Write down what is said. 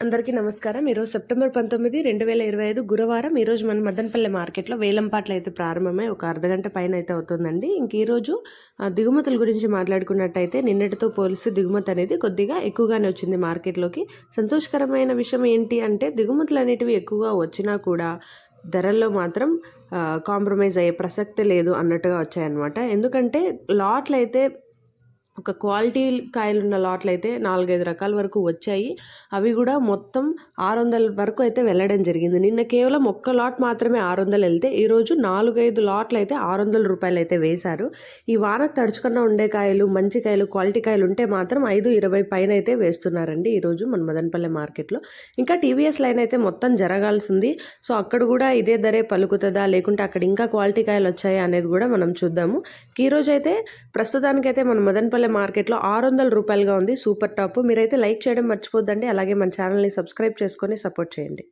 అందరికీ నమస్కారం. ఈరోజు సెప్టెంబర్ 19, 2025 గురువారం. ఈరోజు మన మదనపల్లె మార్కెట్లో వేలంపాట్లు అయితే ప్రారంభమై ఒక అర్ధగంట పైన అయితే అవుతుందండి. ఇంక ఈరోజు దిగుమతుల గురించి మాట్లాడుకున్నట్టయితే నిన్నటితో పోలిస్తే దిగుమతి అనేది కొద్దిగా ఎక్కువగానే వచ్చింది మార్కెట్లోకి. సంతోషకరమైన విషయం ఏంటి అంటే దిగుమతులు అనేటివి ఎక్కువగా వచ్చినా కూడా ధరల్లో మాత్రం కాంప్రమైజ్ అయ్యే ప్రసక్తే లేదు అన్నట్టుగా వచ్చాయన్నమాట. ఎందుకంటే లాట్లు అయితే ఒక క్వాలిటీ కాయలున్న లాట్లు అయితే 4-5 రకాల వరకు వచ్చాయి. అవి కూడా మొత్తం 600 వరకు అయితే వెళ్ళడం జరిగింది. నిన్న కేవలం ఒక్క లాట్ మాత్రమే 600 వెళ్తే ఈరోజు 4-5 లాట్లు అయితే 600 రూపాయలు అయితే వేశారు. ఈ వానకు తడుచుకున్న ఉండే కాయలు, మంచి కాయలు, క్వాలిటీ కాయలు ఉంటే మాత్రం 5-20 పైన అయితే వేస్తున్నారండి ఈరోజు మన మదనపల్లె మార్కెట్లో. ఇంకా టీవీఎస్ లైన్ అయితే మొత్తం జరగాల్సి ఉంది. సో అక్కడ కూడా ఇదే ధరే పలుకుతుందా, లేకుంటే అక్కడ ఇంకా క్వాలిటీ కాయలు వచ్చాయా అనేది కూడా మనం చూద్దాము. ఈరోజు అయితే ప్రస్తుతానికైతే మన మదనపల్లె మార్కెట్లో 600 రూపాయలుగా ఉంది సూపర్ టాప్. మీరైతే లైక్ చేయడం మర్చిపోద్దండి. అలాగే మన ఛానల్ని సబ్స్క్రైబ్ చేసుకొని సపోర్ట్ చేయండి.